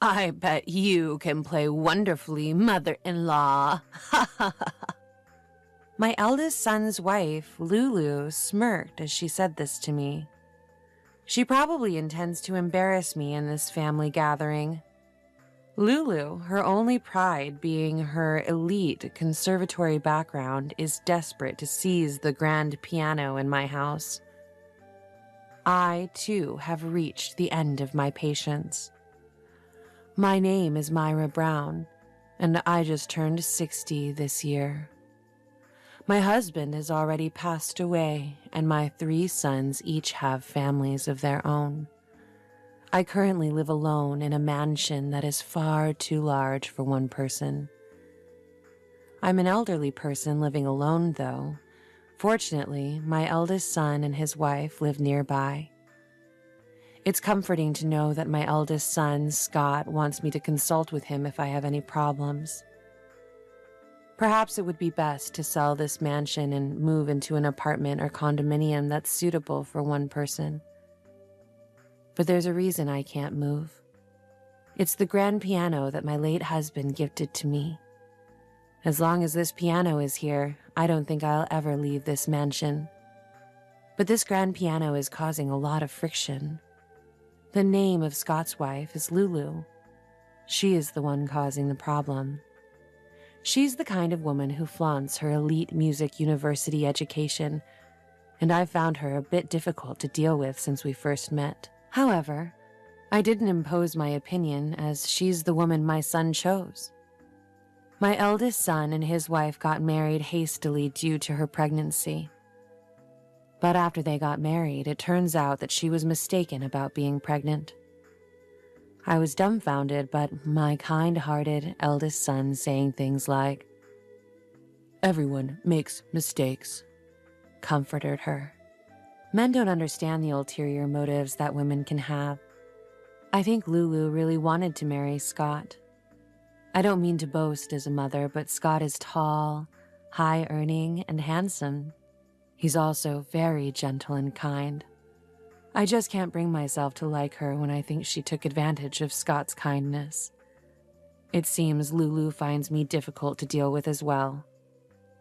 I bet you can play wonderfully, mother-in-law. My eldest son's wife, Lulu, smirked as she said this to me. She probably intends to embarrass me in this family gathering. Lulu, her only pride being her elite conservatory background, is desperate to seize the grand piano in my house. I, too, have reached the end of my patience. My name is Myra Brown, and I just turned 60 this year. My husband has already passed away, and my 3 sons each have families of their own. I currently live alone in a mansion that is far too large for one person. I'm an elderly person living alone, though. Fortunately, my eldest son and his wife live nearby. It's comforting to know that my eldest son, Scott, wants me to consult with him if I have any problems. Perhaps it would be best to sell this mansion and move into an apartment or condominium that's suitable for one person. But there's a reason I can't move. It's the grand piano that my late husband gifted to me. As long as this piano is here, I don't think I'll ever leave this mansion. But this grand piano is causing a lot of friction. The name of Scott's wife is Lulu. She is the one causing the problem. She's the kind of woman who flaunts her elite music university education, and I've found her a bit difficult to deal with since we first met. However, I didn't impose my opinion as she's the woman my son chose. My eldest son and his wife got married hastily due to her pregnancy. But after they got married, it turns out that she was mistaken about being pregnant. I was dumbfounded, but my kind-hearted eldest son saying things like, "Everyone makes mistakes," comforted her. Men don't understand the ulterior motives that women can have. I think Lulu really wanted to marry Scott. I don't mean to boast as a mother, but Scott is tall, high-earning, and handsome. He's also very gentle and kind. I just can't bring myself to like her when I think she took advantage of Scott's kindness. It seems Lulu finds me difficult to deal with as well.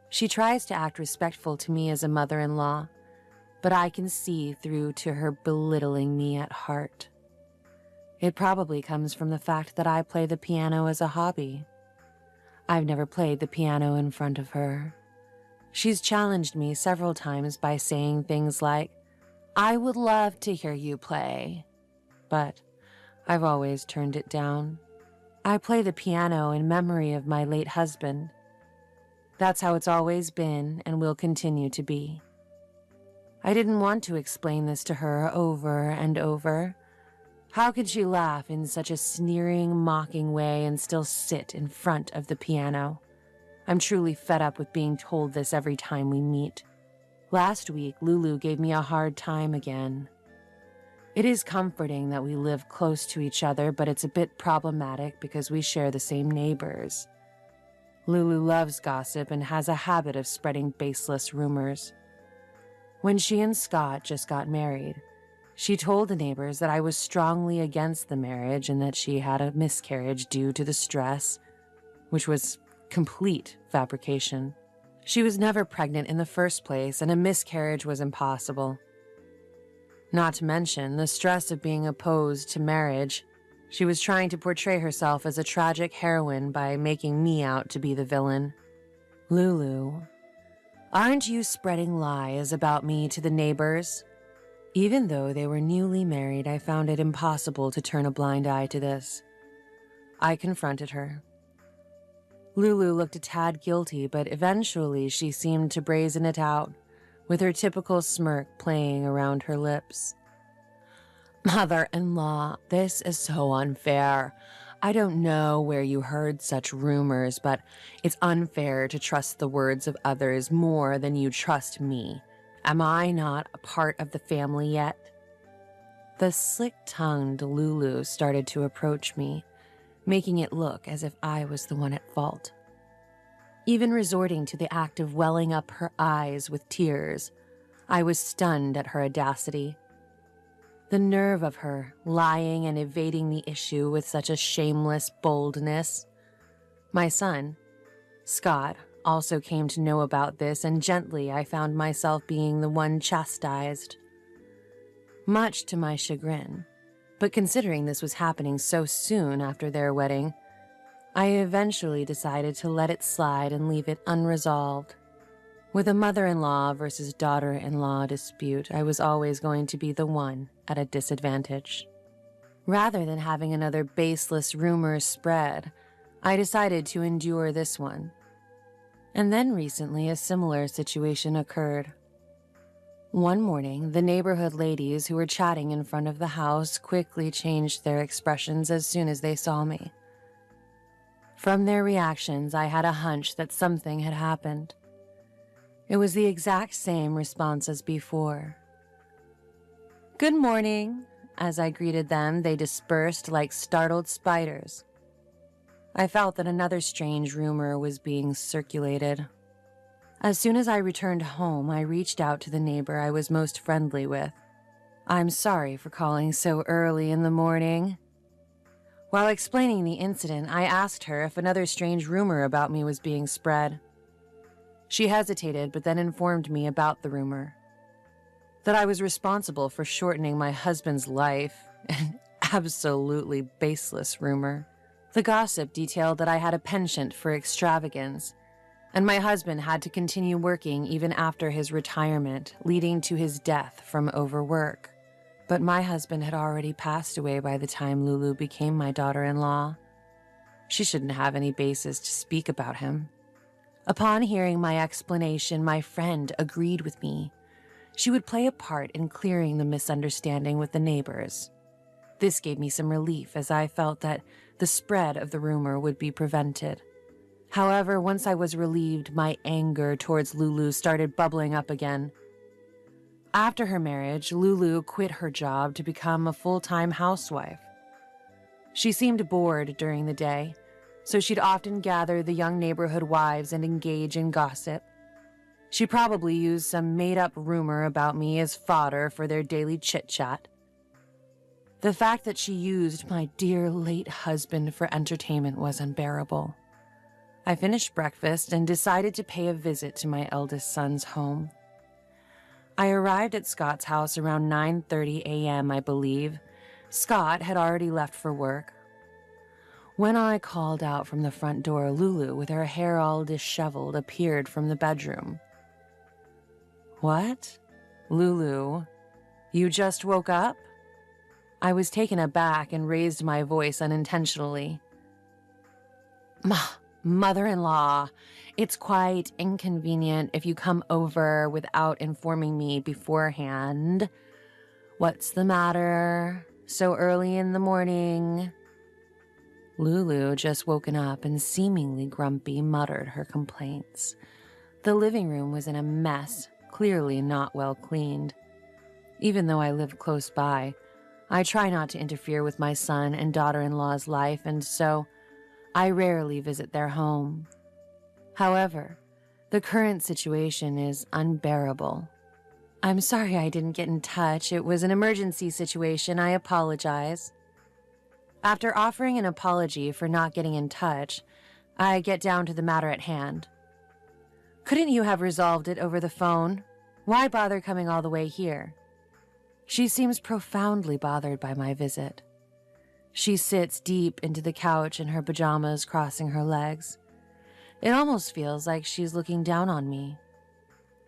She tries to act respectful to me as a mother-in-law, but I can see through to her belittling me at heart. It probably comes from the fact that I play the piano as a hobby. I've never played the piano in front of her. She's challenged me several times by saying things like, "I would love to hear you play," but I've always turned it down. I play the piano in memory of my late husband. That's how it's always been and will continue to be. I didn't want to explain this to her over and over. How could she laugh in such a sneering, mocking way and still sit in front of the piano? I'm truly fed up with being told this every time we meet. Last week, Lulu gave me a hard time again. It is comforting that we live close to each other, but it's a bit problematic because we share the same neighbors. Lulu loves gossip and has a habit of spreading baseless rumors. When she and Scott just got married, she told the neighbors that I was strongly against the marriage and that she had a miscarriage due to the stress, which was complete fabrication. She was never pregnant in the first place, and a miscarriage was impossible. Not to mention the stress of being opposed to marriage. She was trying to portray herself as a tragic heroine by making me out to be the villain. Lulu, aren't you spreading lies about me to the neighbors? Even though they were newly married, I found it impossible to turn a blind eye to this. I confronted her. Lulu looked a tad guilty, but eventually she seemed to brazen it out, with her typical smirk playing around her lips. "Mother-in-law, this is so unfair. I don't know where you heard such rumors, but it's unfair to trust the words of others more than you trust me. Am I not a part of the family yet?" The slick-tongued Lulu started to approach me, making it look as if I was the one at fault. Even resorting to the act of welling up her eyes with tears, I was stunned at her audacity. The nerve of her, lying and evading the issue with such a shameless boldness. My son, Scott, also came to know about this, and gently I found myself being the one chastised. Much to my chagrin, but considering this was happening so soon after their wedding, I eventually decided to let it slide and leave it unresolved. With a mother-in-law versus daughter-in-law dispute, I was always going to be the one at a disadvantage. Rather than having another baseless rumor spread, I decided to endure this one. And then recently, a similar situation occurred. One morning, the neighborhood ladies who were chatting in front of the house quickly changed their expressions as soon as they saw me. From their reactions, I had a hunch that something had happened. It was the exact same response as before. "Good morning." As I greeted them, they dispersed like startled spiders. I felt that another strange rumor was being circulated. As soon as I returned home, I reached out to the neighbor I was most friendly with. "I'm sorry for calling so early in the morning." While explaining the incident, I asked her if another strange rumor about me was being spread. She hesitated, but then informed me about the rumor. That I was responsible for shortening my husband's life, an absolutely baseless rumor. The gossip detailed that I had a penchant for extravagance, and my husband had to continue working even after his retirement, leading to his death from overwork. But my husband had already passed away by the time Lulu became my daughter-in-law. She shouldn't have any basis to speak about him. Upon hearing my explanation, my friend agreed with me. She would play a part in clearing the misunderstanding with the neighbors. This gave me some relief, as I felt that the spread of the rumor would be prevented. However, once I was relieved, my anger towards Lulu started bubbling up again. After her marriage, Lulu quit her job to become a full-time housewife. She seemed bored during the day, so she'd often gather the young neighborhood wives and engage in gossip. She probably used some made-up rumor about me as fodder for their daily chit-chat. The fact that she used my dear late husband for entertainment was unbearable. I finished breakfast and decided to pay a visit to my eldest son's home. I arrived at Scott's house around 9:30 a.m., I believe. Scott had already left for work. When I called out from the front door, Lulu, with her hair all disheveled, appeared from the bedroom. "What? Lulu, you just woke up?" I was taken aback and raised my voice unintentionally. Mother-in-law, it's quite inconvenient if you come over without informing me beforehand. What's the matter? So early in the morning?" Lulu, just woken up and seemingly grumpy, muttered her complaints. The living room was in a mess, clearly not well cleaned. Even though I live close by, I try not to interfere with my son and daughter-in-law's life, and so I rarely visit their home. However, the current situation is unbearable. "I'm sorry I didn't get in touch. It was an emergency situation. I apologize." After offering an apology for not getting in touch, I get down to the matter at hand. "Couldn't you have resolved it over the phone? Why bother coming all the way here?" She seems profoundly bothered by my visit. She sits deep into the couch in her pajamas, crossing her legs. It almost feels like she's looking down on me.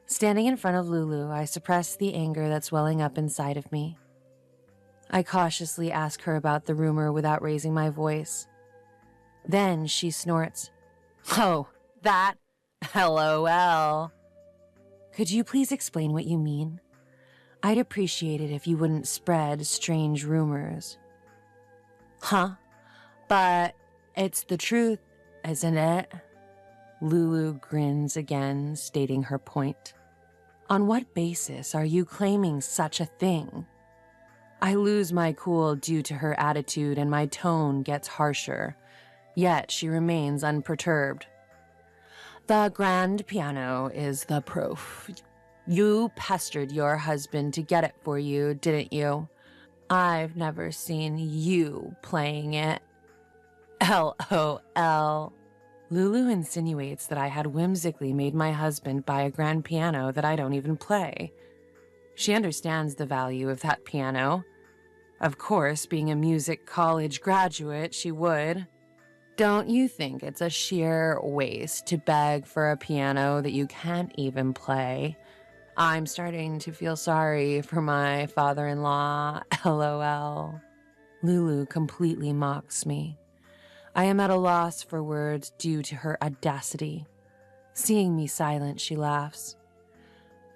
Standing in front of Lulu, I suppress the anger that's welling up inside of me. I cautiously ask her about the rumor without raising my voice. Then she snorts, "Oh, that? LOL. Could you please explain what you mean? I'd appreciate it if you wouldn't spread strange rumors." "Huh? But it's the truth, isn't it?" Lulu grins again, stating her point. "On what basis are you claiming such a thing?" I lose my cool due to her attitude, and my tone gets harsher, yet she remains unperturbed. "The grand piano is the proof. You pestered your husband to get it for you, didn't you? I've never seen you playing it. LOL. Lulu insinuates that I had whimsically made my husband buy a grand piano that I don't even play. She understands the value of that piano. Of course, being a music college graduate, she would. Don't you think it's a sheer waste to beg for a piano that you can't even play? I'm starting to feel sorry for my father-in-law, LOL. Lulu completely mocks me. I am at a loss for words due to her audacity. Seeing me silent, she laughs.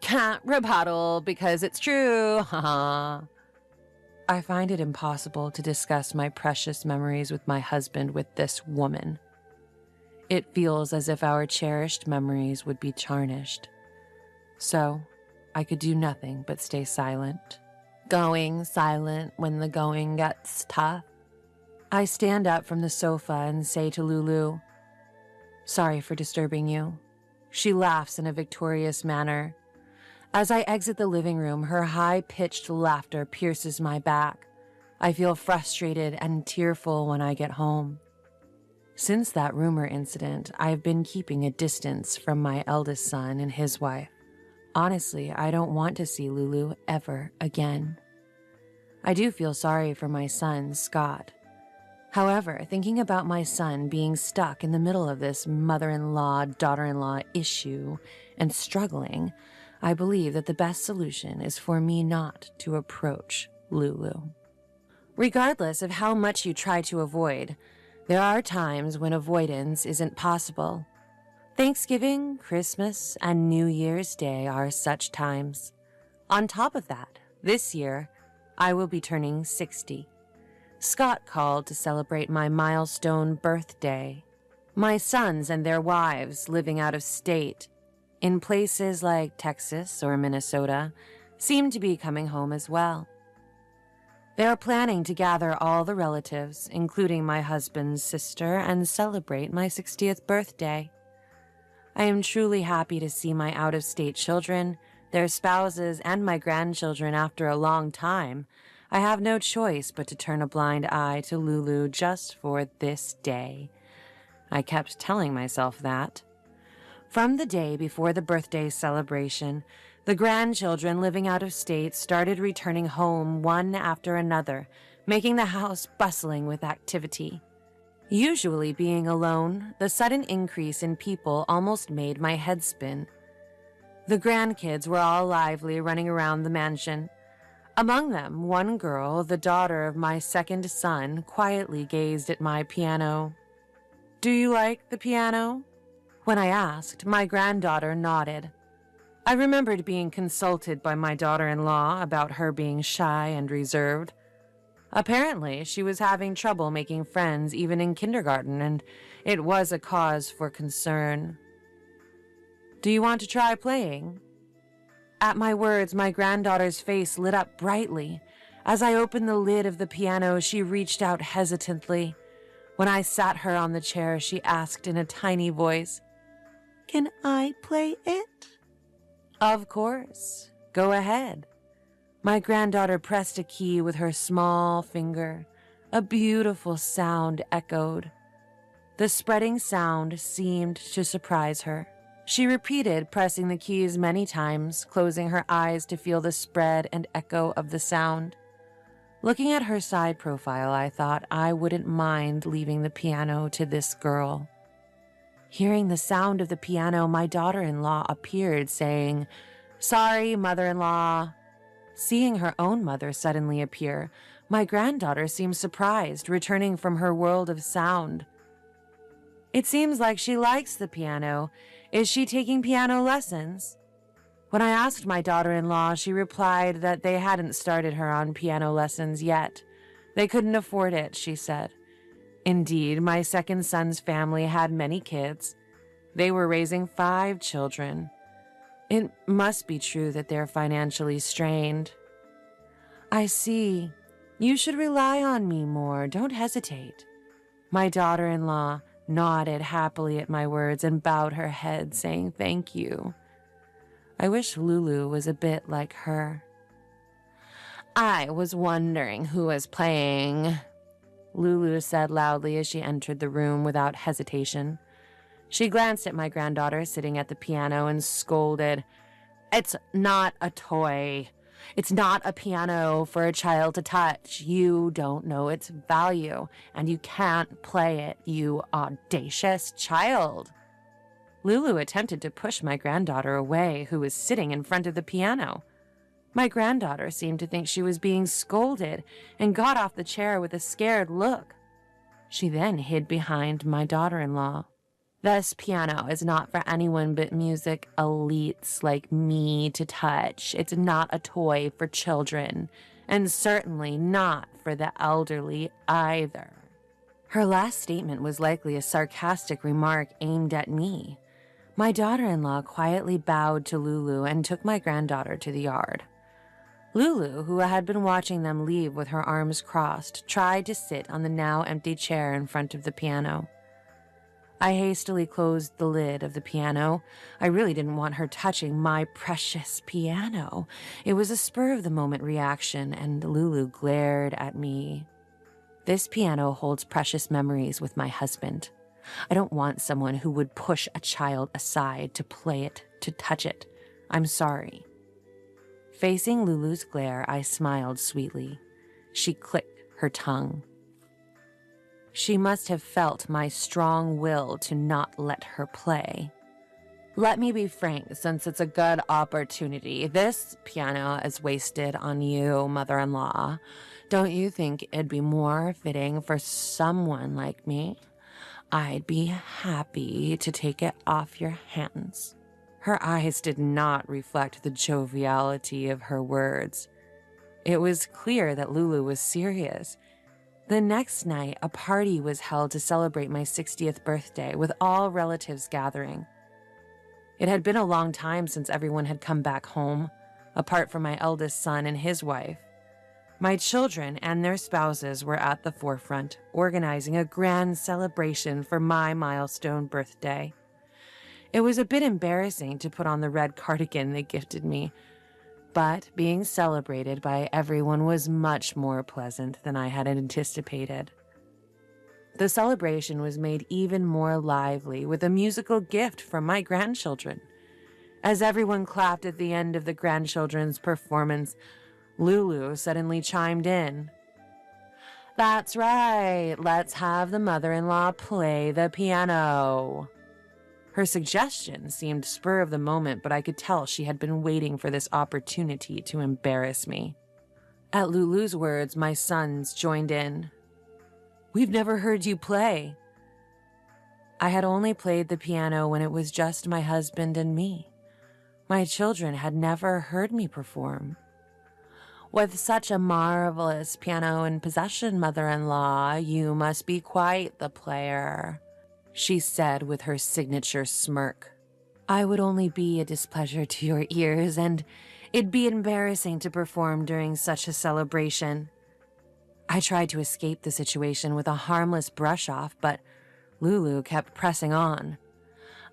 Can't rebuttal because it's true, haha. I find it impossible to discuss my precious memories with my husband with this woman. It feels as if our cherished memories would be tarnished. So, I could do nothing but stay silent. Going silent when the going gets tough. I stand up from the sofa and say to Lulu, "Sorry for disturbing you." She laughs in a victorious manner. As I exit the living room, her high-pitched laughter pierces my back. I feel frustrated and tearful when I get home. Since that rumor incident, I've been keeping a distance from my eldest son and his wife. Honestly, I don't want to see Lulu ever again. I do feel sorry for my son, Scott. However, thinking about my son being stuck in the middle of this mother-in-law, daughter-in-law issue and struggling, I believe that the best solution is for me not to approach Lulu. Regardless of how much you try to avoid, there are times when avoidance isn't possible. Thanksgiving, Christmas, and New Year's Day are such times. On top of that, this year, I will be turning 60. Scott called to celebrate my milestone birthday. My sons and their wives living out of state, in places like Texas or Minnesota, seem to be coming home as well. They are planning to gather all the relatives, including my husband's sister, and celebrate my 60th birthday. I am truly happy to see my out-of-state children, their spouses, and my grandchildren after a long time. I have no choice but to turn a blind eye to Lulu just for this day. I kept telling myself that. From the day before the birthday celebration, the grandchildren living out of state started returning home one after another, making the house bustling with activity. Usually being alone, the sudden increase in people almost made my head spin. The grandkids were all lively, running around the mansion. Among them, one girl, the daughter of my second son, quietly gazed at my piano. "Do you like the piano?" When I asked, my granddaughter nodded. I remembered being consulted by my daughter-in-law about her being shy and reserved. Apparently, she was having trouble making friends even in kindergarten, and it was a cause for concern. "Do you want to try playing?" At my words, my granddaughter's face lit up brightly. As I opened the lid of the piano, she reached out hesitantly. When I sat her on the chair, she asked in a tiny voice, "Can I play it?" "Of course. Go ahead." My granddaughter pressed a key with her small finger. A beautiful sound echoed. The spreading sound seemed to surprise her. She repeated pressing the keys many times, closing her eyes to feel the spread and echo of the sound. Looking at her side profile, I thought I wouldn't mind leaving the piano to this girl. Hearing the sound of the piano, my daughter-in-law appeared, saying, "Sorry, mother-in-law." Seeing her own mother suddenly appear, my granddaughter seemed surprised, returning from her world of sound. "It seems like she likes the piano. Is she taking piano lessons?" When I asked my daughter-in-law, she replied that they hadn't started her on piano lessons yet. They couldn't afford it, she said. Indeed, my second son's family had many kids. They were raising 5 children. It must be true that they're financially strained. "I see. You should rely on me more. Don't hesitate." My daughter-in-law nodded happily at my words and bowed her head, saying thank you. I wish Lulu was a bit like her. I was wondering who was playing, Lulu said loudly as she entered the room without hesitation. She glanced at my granddaughter sitting at the piano and scolded, "It's not a toy. It's not a piano for a child to touch. You don't know its value, and you can't play it, you audacious child." Lulu attempted to push my granddaughter away, who was sitting in front of the piano. My granddaughter seemed to think she was being scolded and got off the chair with a scared look. She then hid behind my daughter-in-law. "This piano is not for anyone but music elites like me to touch. It's not a toy for children, and certainly not for the elderly either." Her last statement was likely a sarcastic remark aimed at me. My daughter-in-law quietly bowed to Lulu and took my granddaughter to the yard. Lulu, who had been watching them leave with her arms crossed, tried to sit on the now empty chair in front of the piano. I hastily closed the lid of the piano. I really didn't want her touching my precious piano. It was a spur-of-the-moment reaction, and Lulu glared at me. "This piano holds precious memories with my husband. I don't want someone who would push a child aside to play it, to touch it. I'm sorry." Facing Lulu's glare, I smiled sweetly. She clicked her tongue. She must have felt my strong will to not let her play. "Let me be frank, since it's a good opportunity. This piano is wasted on you, mother-in-law. Don't you think it'd be more fitting for someone like me? I'd be happy to take it off your hands." Her eyes did not reflect the joviality of her words. It was clear that Lulu was serious. The next night, a party was held to celebrate my 60th birthday, with all relatives gathering. It had been a long time since everyone had come back home, apart from my eldest son and his wife. My children and their spouses were at the forefront, organizing a grand celebration for my milestone birthday. It was a bit embarrassing to put on the red cardigan they gifted me, but being celebrated by everyone was much more pleasant than I had anticipated. The celebration was made even more lively with a musical gift from my grandchildren. As everyone clapped at the end of the grandchildren's performance, Lulu suddenly chimed in. "That's right, let's have the mother-in-law play the piano." Her suggestion seemed spur of the moment, but I could tell she had been waiting for this opportunity to embarrass me. At Lulu's words, my sons joined in. "We've never heard you play." I had only played the piano when it was just my husband and me. My children had never heard me perform. "With such a marvelous piano in possession, mother-in-law, you must be quite the player," she said with her signature smirk. "I would only be a displeasure to your ears, and it'd be embarrassing to perform during such a celebration." I tried to escape the situation with a harmless brush-off, but Lulu kept pressing on.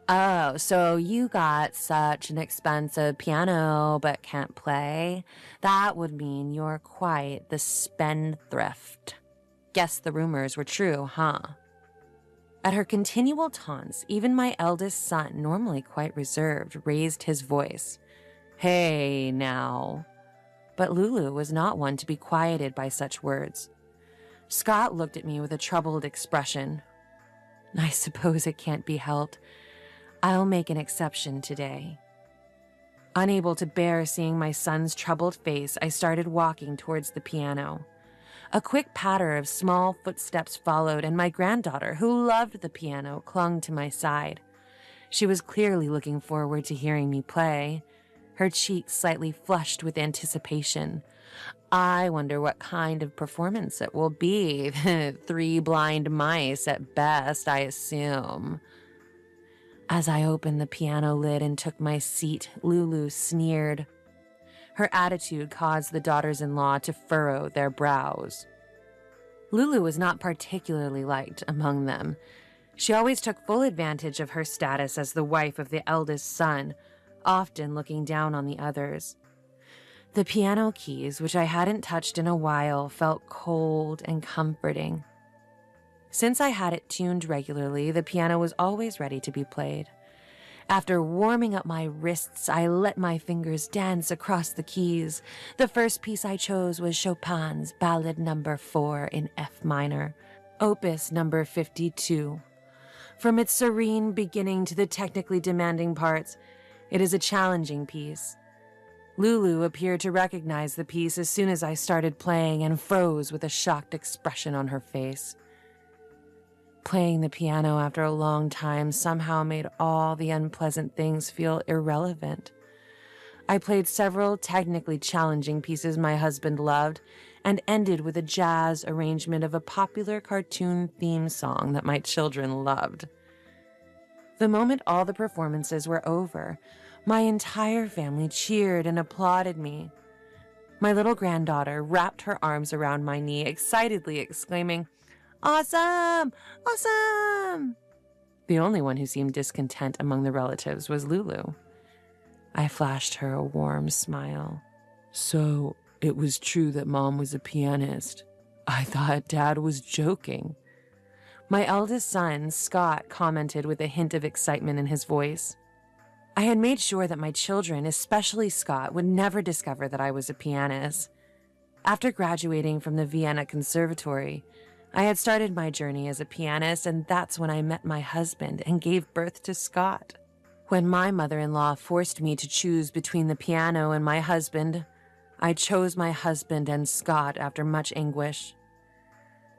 "Oh, so you got such an expensive piano but can't play? That would mean you're quite the spendthrift. Guess the rumors were true, huh?" At her continual taunts, even my eldest son, normally quite reserved, raised his voice. "Hey, now." But Lulu was not one to be quieted by such words. Scott looked at me with a troubled expression. "I suppose it can't be helped. I'll make an exception today." Unable to bear seeing my son's troubled face, I started walking towards the piano. A quick patter of small footsteps followed, and my granddaughter, who loved the piano, clung to my side. She was clearly looking forward to hearing me play, her cheeks slightly flushed with anticipation. I wonder what kind of performance it will be. 3 blind mice at best, I assume. As I opened the piano lid and took my seat, Lulu sneered. Her attitude caused the daughters-in-law to furrow their brows. Lulu was not particularly liked among them. She always took full advantage of her status as the wife of the eldest son, often looking down on the others. The piano keys, which I hadn't touched in a while, felt cold and comforting. Since I had it tuned regularly, the piano was always ready to be played. After warming up my wrists, I let my fingers dance across the keys. The first piece I chose was Chopin's Ballad No. 4 in F minor, Opus No. 52. From its serene beginning to the technically demanding parts, it is a challenging piece. Lulu appeared to recognize the piece as soon as I started playing and froze with a shocked expression on her face. Playing the piano after a long time somehow made all the unpleasant things feel irrelevant. I played several technically challenging pieces my husband loved and ended with a jazz arrangement of a popular cartoon theme song that my children loved. The moment all the performances were over, my entire family cheered and applauded me. My little granddaughter wrapped her arms around my knee, excitedly exclaiming, "Awesome! Awesome!" The only one who seemed discontent among the relatives was Lulu. I flashed her a warm smile. "So, it was true that Mom was a pianist. I thought Dad was joking." My eldest son, Scott, commented with a hint of excitement in his voice. I had made sure that my children, especially Scott, would never discover that I was a pianist. After graduating from the Vienna Conservatory, I had started my journey as a pianist, and that's when I met my husband and gave birth to Scott. When my mother-in-law forced me to choose between the piano and my husband, I chose my husband and Scott after much anguish.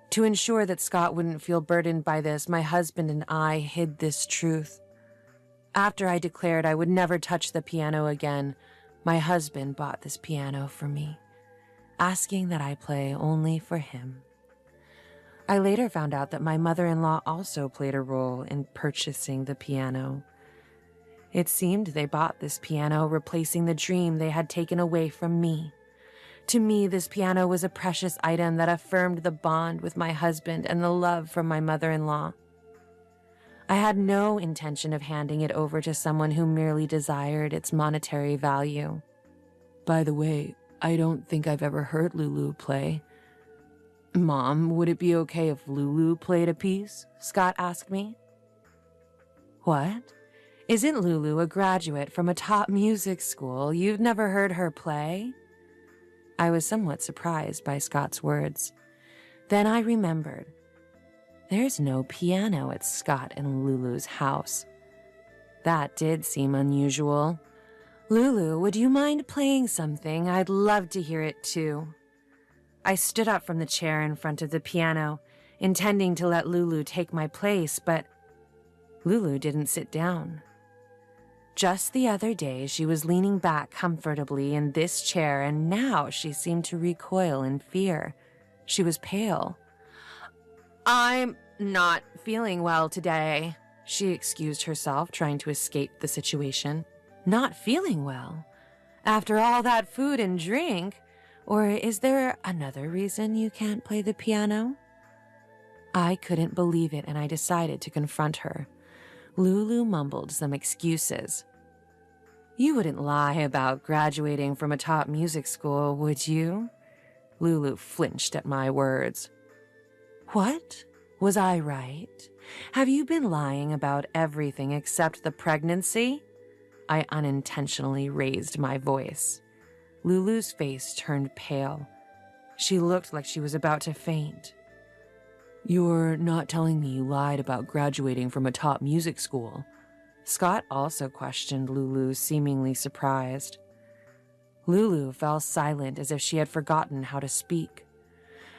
To ensure that Scott wouldn't feel burdened by this, my husband and I hid this truth. After I declared I would never touch the piano again, my husband bought this piano for me, asking that I play only for him. I later found out that my mother-in-law also played a role in purchasing the piano. It seemed they bought this piano, replacing the dream they had taken away from me. To me, this piano was a precious item that affirmed the bond with my husband and the love from my mother-in-law. I had no intention of handing it over to someone who merely desired its monetary value. "By the way, I don't think I've ever heard Lulu play." "Mom, would it be okay if Lulu played a piece?" Scott asked me. "What? Isn't Lulu a graduate from a top music school? You've never heard her play?" I was somewhat surprised by Scott's words. Then I remembered. There's no piano at Scott and Lulu's house. That did seem unusual. "Lulu, would you mind playing something? I'd love to hear it too." I stood up from the chair in front of the piano, intending to let Lulu take my place, but Lulu didn't sit down. Just the other day, she was leaning back comfortably in this chair, and now she seemed to recoil in fear. She was pale. "I'm not feeling well today," she excused herself, trying to escape the situation. "Not feeling well? After all that food and drink? Or is there another reason you can't play the piano?" I couldn't believe it, and I decided to confront her. Lulu mumbled some excuses. "You wouldn't lie about graduating from a top music school, would you?" Lulu flinched at my words. "What? Was I right? Have you been lying about everything except the pregnancy?" I unintentionally raised my voice. Lulu's face turned pale. She looked like she was about to faint. "You're not telling me you lied about graduating from a top music school?" Scott also questioned Lulu, seemingly surprised. Lulu fell silent as if she had forgotten how to speak.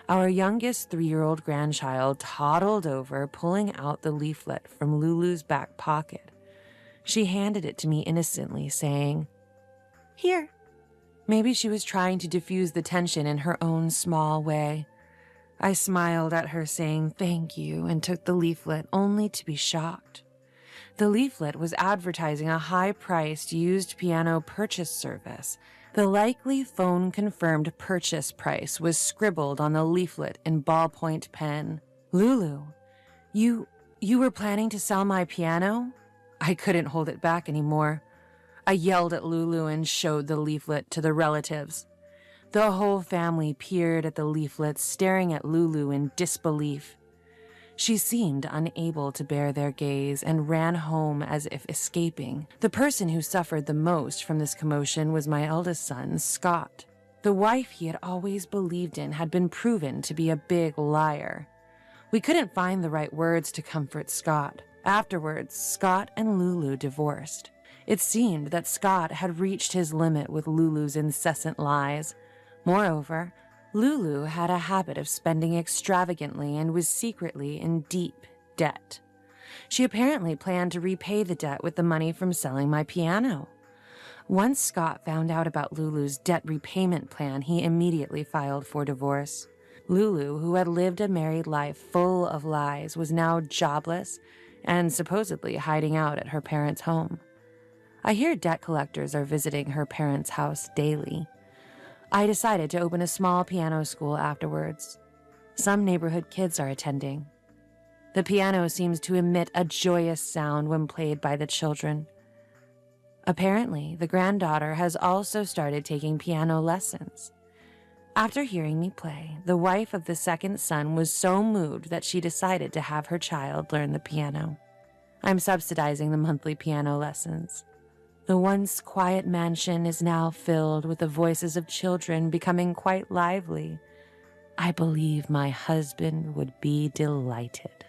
Our youngest 3-year-old grandchild toddled over, pulling out the leaflet from Lulu's back pocket. She handed it to me innocently, saying, "Here." Maybe she was trying to diffuse the tension in her own small way. I smiled at her, saying thank you, and took the leaflet, only to be shocked. The leaflet was advertising a high-priced used piano purchase service. The likely phone-confirmed purchase price was scribbled on the leaflet in ballpoint pen. "Lulu, you were planning to sell my piano?" I couldn't hold it back anymore. I yelled at Lulu and showed the leaflet to the relatives. The whole family peered at the leaflet, staring at Lulu in disbelief. She seemed unable to bear their gaze and ran home as if escaping. The person who suffered the most from this commotion was my eldest son, Scott. The wife he had always believed in had been proven to be a big liar. We couldn't find the right words to comfort Scott. Afterwards, Scott and Lulu divorced. It seemed that Scott had reached his limit with Lulu's incessant lies. Moreover, Lulu had a habit of spending extravagantly and was secretly in deep debt. She apparently planned to repay the debt with the money from selling my piano. Once Scott found out about Lulu's debt repayment plan, he immediately filed for divorce. Lulu, who had lived a married life full of lies, was now jobless and supposedly hiding out at her parents' home. I hear debt collectors are visiting her parents' house daily. I decided to open a small piano school afterwards. Some neighborhood kids are attending. The piano seems to emit a joyous sound when played by the children. Apparently, the granddaughter has also started taking piano lessons. After hearing me play, the wife of the second son was so moved that she decided to have her child learn the piano. I'm subsidizing the monthly piano lessons. The once quiet mansion is now filled with the voices of children becoming quite lively. I believe my husband would be delighted.